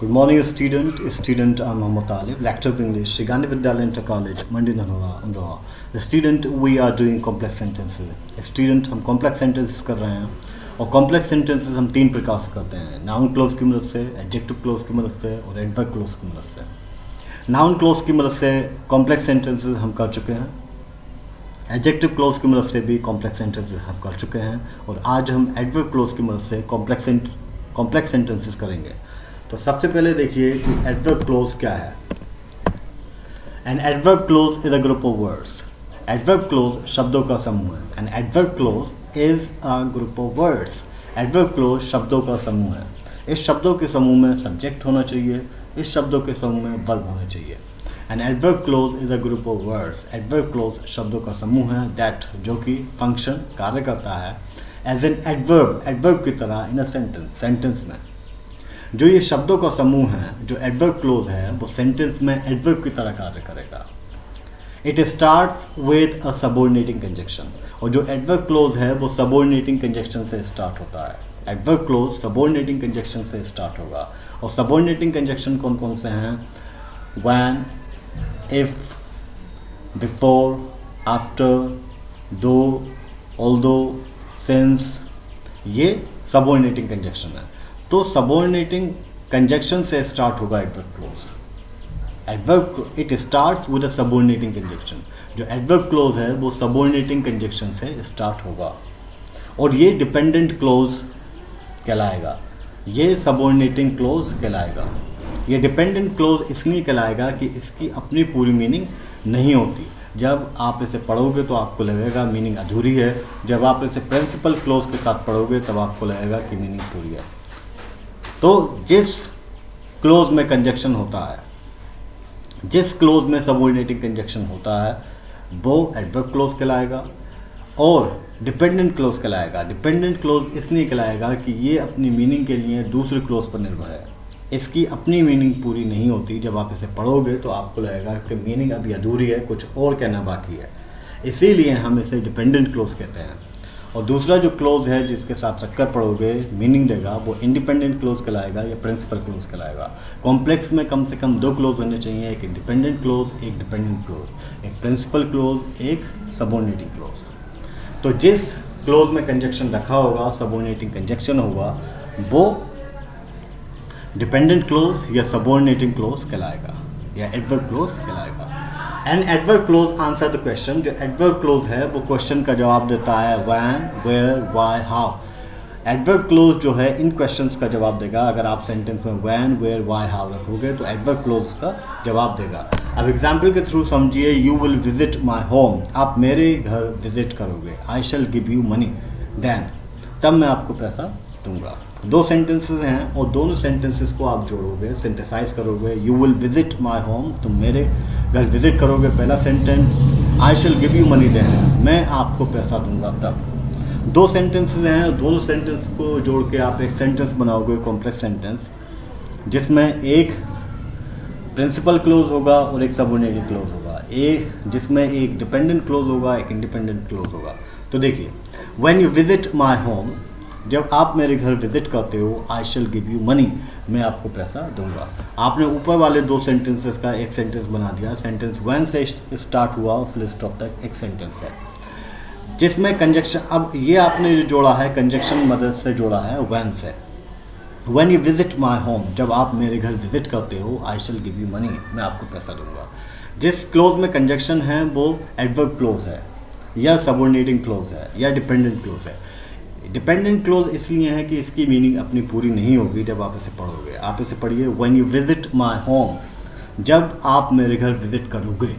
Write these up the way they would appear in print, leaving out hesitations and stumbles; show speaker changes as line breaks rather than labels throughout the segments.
Good morning, student Mohammad Talib, lecturer of English, Sri Gandhi Vidyalaya Inter College, Mandi Narora, Amroha. The student, we are doing complex sentences. Student, हम complex sentences कर रहे हैं और complex sentences हम तीन प्रकार से करते हैं, noun clause की मदद से, adjective clause की मदद से और adverb clause की मदद से. Noun clause की मदद से complex sentences हम कर चुके हैं, adjective clause की मदद से भी complex sentences हम कर चुके हैं और आज हम adverb clause की मदद से complex sentences करेंगे. तो सबसे पहले देखिए कि एडवर्ब क्लोज क्या है. An adverb close is a group of words. Adverb close शब्दों का समूह है. An adverb close is a group of words. Adverb close शब्दों का समूह है. इस शब्दों के समूह में सब्जेक्ट होना चाहिए, इस शब्दों के समूह में वर्ब होना चाहिए. An adverb close is a group of words. Adverb close शब्दों का समूह है दैट जो कि फंक्शन कार्य करता है एज एन एडवर्ब, एडवर्ब की तरह इन अ सेंटेंस में. जो ये शब्दों का समूह है, जो एडवर्ब क्लोज है, वो सेंटेंस में एडवर्ब की तरह कार्य करेगा. It starts with a subordinating conjunction. और जो एडवर्ब क्लोज है वो सबऑर्डिनेटिंग कंजक्शन से स्टार्ट होता है. एडवर्ब क्लोज सबऑर्डिनेटिंग कंजक्शन से स्टार्ट होगा. और सबऑर्डिनेटिंग कंजक्शन कौन कौन से हैं? व्हेन, इफ, बिफोर, आफ्टर, दो, ऑल्दो, सिंस, ये सबऑर्डिनेटिंग कंजक्शन है. तो सबऑर्डिनेटिंग कंजक्शन से स्टार्ट होगा adverb close. Adverb it starts with a subordinating conjunction. जो एडवर्ब क्लोज है वो सबऑर्डिनेटिंग कंजक्शन से स्टार्ट होगा और ये डिपेंडेंट क्लोज कहलाएगा. ये सबऑर्डिनेटिंग क्लोज कहलाएगा. ये डिपेंडेंट क्लोज इसलिए कहलाएगा कि इसकी अपनी पूरी मीनिंग नहीं होती. जब आप इसे पढ़ोगे तो आपको लगेगा मीनिंग अधूरी है. जब आप इसे प्रिंसिपल क्लोज के साथ पढ़ोगे तब आपको लगेगा कि मीनिंग पूरी है. तो जिस क्लोज में कंजक्शन होता है, जिस क्लोज में सबऑर्डिनेटिंग कंजक्शन होता है, वो एडवर्ब क्लोज कहलाएगा और डिपेंडेंट क्लोज कहलाएगा. डिपेंडेंट क्लोज इसलिए कहलाएगा कि ये अपनी मीनिंग के लिए दूसरे क्लोज पर निर्भर है. इसकी अपनी मीनिंग पूरी नहीं होती. जब आप इसे पढ़ोगे तो आपको लगेगा कि मीनिंग अभी अधूरी है, कुछ और कहना बाकी है. इसीलिए हम इसे डिपेंडेंट क्लोज कहते हैं. और दूसरा जो क्लोज है जिसके साथ रखकर पढ़ोगे मीनिंग देगा, वो इंडिपेंडेंट क्लोज कहलाएगा या प्रिंसिपल क्लोज कहलाएगा. कॉम्प्लेक्स में कम से कम दो क्लोज होने चाहिए, एक इंडिपेंडेंट क्लोज, एक डिपेंडेंट क्लोज, एक प्रिंसिपल क्लोज, एक सबऑर्डिनेटिंग क्लोज. तो जिस क्लोज में कंजक्शन रखा होगा, सबऑर्डिनेटिंग कंजक्शन होगा, वो डिपेंडेंट क्लोज या सबऑर्डिनेटिंग क्लोज कहलाएगा या एडवर्ब क्लोज कहलाएगा. And adverb clause answer the question. जो एडवर्ब क्लोज है वो क्वेश्चन का जवाब देता है. When, where, why, how. Adverb clause जो है इन क्वेश्चंस का जवाब देगा. अगर आप सेंटेंस में व्हेन, वेयर, व्हाई, हाउ रखोगे तो एडवर्ब क्लोज का जवाब देगा. अब एग्जाम्पल के थ्रू समझिए. You will visit my home. आप मेरे घर विजिट करोगे. I shall give you money then, तब मैं आपको पैसा दूंगा. दो सेंटेंसेस हैं और दोनों सेंटेंसेस को आप जोड़ोगे, सिंथेसाइज करोगे. You will visit my home, तुम मेरे घर विजिट करोगे, पहला sentence. I shall give you money then, मैं आपको पैसा दूंगा तब. दो सेंटेंसेस हैं, दोनों सेंटेंस को जोड़ के आप एक सेंटेंस बनाओगे, कॉम्प्लेक्स सेंटेंस, जिसमें एक प्रिंसिपल क्लोज होगा और एक सबऑर्डिनेटिंग क्लोज होगा. जिसमें एक डिपेंडेंट क्लोज होगा, एक इंडिपेंडेंट क्लोज होगा. तो देखिए, when you visit my home, जब आप मेरे घर विजिट करते हो, आई शैल गिव यू मनी, मैं आपको पैसा दूंगा. आपने ऊपर वाले दो सेंटेंसेस का एक सेंटेंस बना दिया. सेंटेंस व्हेन से स्टार्ट हुआ और फुल स्टॉप तक एक सेंटेंस है जिसमें कंजक्शन. अब ये आपने जो जोड़ा है कंजक्शन मदद से जोड़ा है व्हेन से. When you visit my home, जब आप मेरे घर विजिट करते हो, आई शैल गिव यू मनी, मैं आपको पैसा दूंगा. जिस क्लोज में कंजक्शन है वो एडवर्ब क्लोज है या सबऑर्डिनेटिंग क्लोज है या डिपेंडेंट क्लोज है. डिपेंडेंट क्लोज इसलिए है कि इसकी मीनिंग अपनी पूरी नहीं होगी जब आप इसे पढ़ोगे. आप इसे पढ़िए. When you visit my home, जब आप मेरे घर विजिट करोगे.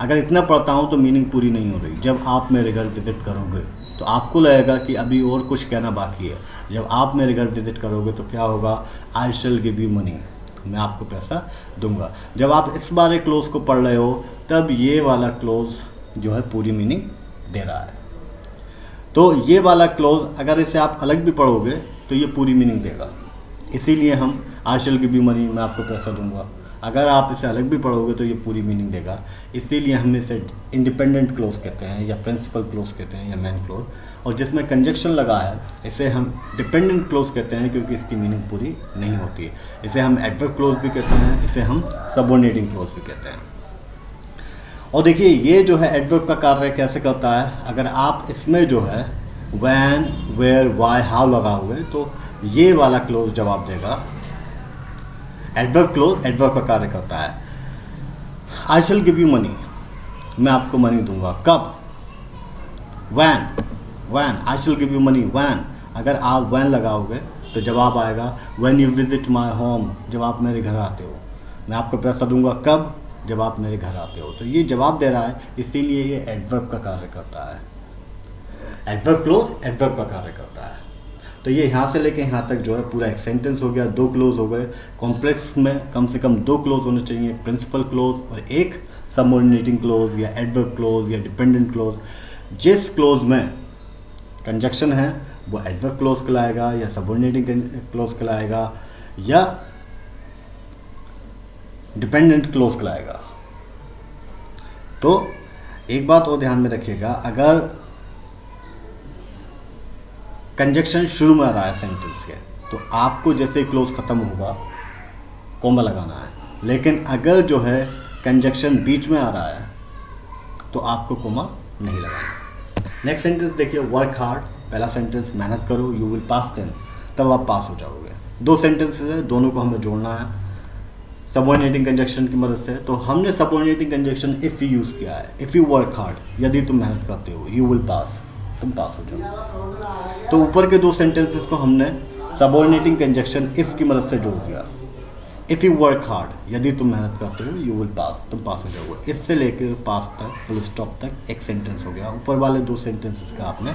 अगर इतना पढ़ता हूँ तो मीनिंग पूरी नहीं हो रही. जब आप मेरे घर विजिट करोगे तो आपको लगेगा कि अभी और कुछ कहना बाकी है. जब आप मेरे घर विजिट करोगे तो क्या होगा? आई शैल गिव यू मनी, मैं आपको पैसा दूंगा. जब आप इस बारे क्लोज को पढ़ रहे हो तब ये वाला क्लोज जो है पूरी मीनिंग दे रहा है. तो ये वाला क्लोज अगर इसे आप अलग भी पढ़ोगे तो ये पूरी मीनिंग देगा. इसीलिए हम आई शैल गिव यू मनी, मैं आपको पैसा दूंगा. अगर आप इसे अलग भी पढ़ोगे तो ये पूरी मीनिंग देगा। इसीलिए हम इसे इंडिपेंडेंट क्लोज कहते हैं या प्रिंसिपल क्लोज कहते हैं या मेन क्लोज। और जिसमें कंजक्शन लगा है इसे हम डिपेंडेंट क्लोज कहते हैं क्योंकि इसकी मीनिंग पूरी नहीं होती है। इसे हम एडवर्ब क्लोज भी कहते हैं, इसे हम सबऑर्डिनेटिंग क्लोज भी कहते हैं। और देखिए ये जो है एडवर्ब का कार्य कैसे करता है, अगर आप इसमें जो है व्हेन, वेयर, व्हाई, हाउ लगाओगे तो ये वाला क्लोज जवाब देगा। एडवर्ब क्लोज एडवर्ब का कार्य करता है। आई शैल गिव यू मनी, मैं आपको मनी दूंगा। कब? When, when I shall give you money when. अगर आप व्हेन लगाओगे तो जवाब आएगा when you visit my home, जब आप मेरे घर आते हो। मैं आपको पैसा दूंगा कब? जब आप मेरे घर आते हो। तो ये जवाब दे रहा है, इसीलिए ये एडवर्ब का कार्य करता है। एडवर्ब क्लोज एडवर्ब का कार्य करता है। तो ये यहाँ से लेके यहाँ तक जो है पूरा एक सेंटेंस हो गया, 2 क्लोज हो गए। कॉम्प्लेक्स में कम से कम 2 क्लोज होने चाहिए, एक प्रिंसिपल क्लोज और एक सबऑर्डिनेटिंग क्लोज या एडवर्ब क्लोज या डिपेंडेंट क्लोज। जिस क्लोज में कंजक्शन है वो एडवर्ब क्लोज कहलाएगा या सबऑर्डिनेटिंग क्लोज कहलाएगा या डिपेंडेंट क्लोज कहलाएगा। तो एक बात और ध्यान में रखिएगा, अगर कंजक्शन शुरू में आ रहा है सेंटेंस के तो आपको जैसे क्लोज खत्म होगा कॉमा लगाना है। लेकिन अगर जो है कंजक्शन बीच में आ रहा है तो आपको कॉमा नहीं लगाना। नेक्स्ट सेंटेंस देखिए, वर्क हार्ड। पहला सेंटेंस मेहनत करो, यू विल पास 10, तब आप पास हो जाओगे। 2 सेंटेंसेस है, दोनों को हमें जोड़ना है सबऑर्डिनेटिंग कंजक्शन की मदद से। तो हमने सबऑर्डिनेटिंग कंजक्शन इफ़ यूज़ किया है। इफ़ यू वर्क हार्ड, यदि तुम मेहनत करते हो, यू विल पास, तुम पास हो जाओगे। तो ऊपर के 2 सेंटेंसेस को हमने सबऑर्डिनेटिंग कंजक्शन इफ़ की मदद से जोड़ दिया। इफ़ यू वर्क हार्ड, यदि तुम मेहनत करते हो, यू विल पास, तुम पास हो जाओगे। इफ़ से लेकर पास तक, फुल स्टॉप तक एक सेंटेंस हो गया। ऊपर वाले 2 सेंटेंसेस का आपने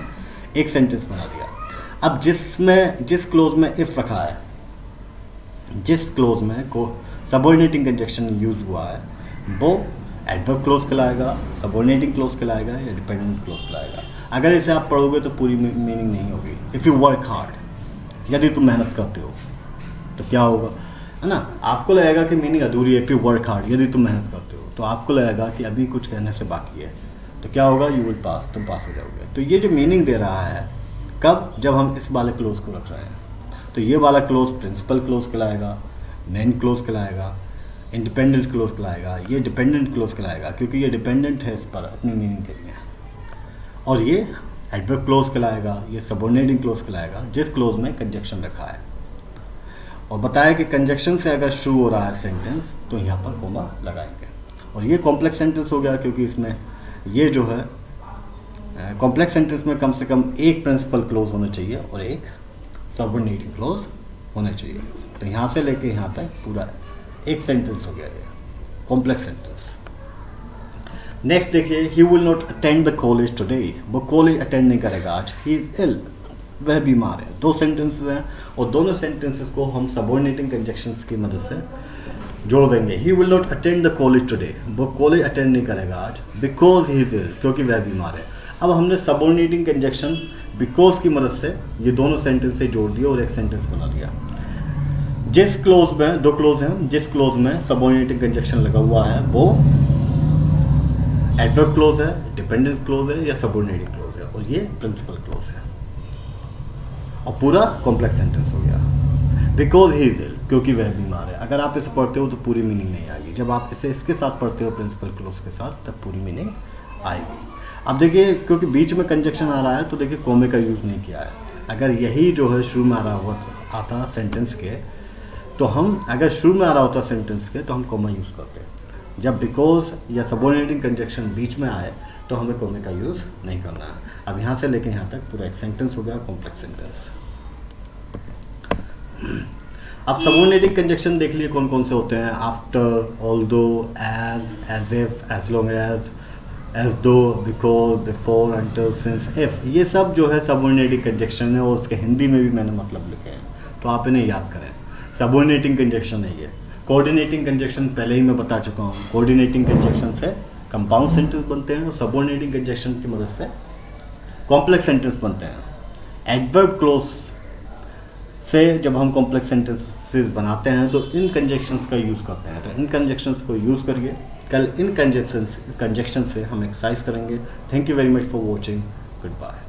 एक सेंटेंस बना दिया। अब जिस क्लोज में इफ़ रखा है, जिस क्लोज में को सबऑर्डिनेटिंग कंजक्शन यूज हुआ है वो एडवर्ब क्लोज कहलाएगा, सबऑर्डिनेटिंग क्लोज कहलाएगा या डिपेंडेंट क्लोज कहलाएगा। अगर इसे आप पढ़ोगे तो पूरी मीनिंग नहीं होगी। इफ़ यू वर्क हार्ड, यदि तुम मेहनत करते हो, तो क्या होगा, है ना? आपको लगेगा कि मीनिंग अधूरी है। इफ़ यू वर्क हार्ड, यदि तुम मेहनत करते हो, तो आपको लगेगा कि अभी कुछ कहने से बाकी है। तो क्या होगा, यू विल पास, तुम पास हो जाओगे। तो ये जो मीनिंग दे रहा है कब, जब हम इस वाले क्लोज को रख रहे हैं। तो ये वाला क्लोज प्रिंसिपल क्लोज कहलाएगा, मेन क्लोज कहलाएगा, इंडिपेंडेंट क्लोज कहलाएगा, ये डिपेंडेंट क्लोज कहलाएगा क्योंकि ये डिपेंडेंट है इस पर अपनी मीनिंग के लिए। और ये एडवर्ब क्लोज कहलाएगा, ये सबऑर्डिनेटिंग क्लोज कहलाएगा जिस क्लोज में कंजक्शन रखा है। और बताया कि कंजक्शन से अगर शुरू हो रहा है सेंटेंस तो यहाँ पर कोमा लगाएंगे। और ये कॉम्प्लेक्स सेंटेंस हो गया क्योंकि इसमें ये जो है कॉम्प्लेक्स सेंटेंस में कम से कम एक प्रिंसिपल क्लोज होना चाहिए और एक सबऑर्डिनेटिंग क्लोज होना चाहिए। तो यहाँ से लेके यहाँ तक पूरा एक सेंटेंस हो गया ये कॉम्प्लेक्स सेंटेंस। नेक्स्ट देखिए, he will not attend the college today, वो कॉलेज अटेंड नहीं करेगा आज। ही इज इल, वह बीमार है। 2 सेंटेंसेस हैं और दोनों सेंटेंसेस को हम सबऑर्डिनेटिंग कंजक्शंस की मदद से जोड़ देंगे। He will not attend the college today, वो कॉलेज अटेंड नहीं करेगा आज, बिकॉज ही इज इल, क्योंकि वह बीमार है। अब हमने सबऑर्डिनेटिंग कंजक्शन बिकॉज की मदद से ये दोनों सेंटेंस से जोड़ दिया और एक सेंटेंस बना दिया। जिस क्लोज में 2 क्लोज हैं, जिस क्लोज में सबऑर्डिनेटिंग कंजक्शन लगा हुआ है वो एडवर्ब क्लोज है, डिपेंडेंट क्लोज है या सबऑर्डिनेटिंग क्लोज है, और ये प्रिंसिपल क्लोज है। और पूरा कॉम्प्लेक्स सेंटेंस हो गया। बिकॉज ही इज इल, क्योंकि वह बीमार है। अगर आप इसे पढ़ते हो तो पूरी मीनिंग नहीं आएगी। जब आप इसे इसके साथ पढ़ते हो प्रिंसिपल क्लोज के साथ, तब पूरी मीनिंग आएगी। अब देखिए, क्योंकि बीच में कंजक्शन आ रहा है तो देखिए कोमे का यूज़ नहीं किया है। अगर यही जो है शुरू में आ रहा हुआ आता सेंटेंस के, तो हम अगर शुरू में आ रहा होता सेंटेंस के तो हम कोमा यूज़ करते। जब बिकॉज या सबऑर्डिनेटिंग कंजक्शन बीच में आए तो हमें कोमे का यूज़ नहीं करना है। अब यहाँ से लेके यहाँ तक पूरा एक सेंटेंस हो गया कॉम्प्लेक्स सेंटेंस। अब सबऑर्डिनेटिंग कंजक्शन देख लिए कौन कौन से होते हैं। After, although, as if, as long as though, because, before, until, since, if, ये सब जो है सबऑर्डिनेटिंग कंजक्शन है और उसके हिंदी में भी मैंने मतलब लिखे हैं, तो आप इन्हें याद करें। सबऑर्डिनेटिंग कंजक्शन है ये। कोऑर्डिनेटिंग कंजक्शन पहले ही मैं बता चुका हूँ। कोऑर्डिनेटिंग कंजक्शन से कंपाउंड सेंटेंस बनते हैं और सबऑर्डिनेटिंग कंजक्शन की मदद से कॉम्प्लेक्स सेंटेंस बनते हैं। एडवर्ब क्लोज से जब हम कॉम्प्लेक्स सेंटेंस सेंटेंसेस बनाते हैं तो इन कंजक्शंस का यूज़ करते हैं। तो इन कंजक्शंस को यूज़ करिए। कल इन कंजक्शन से हम एक्सरसाइज करेंगे। Thank you very much for watching. Good bye.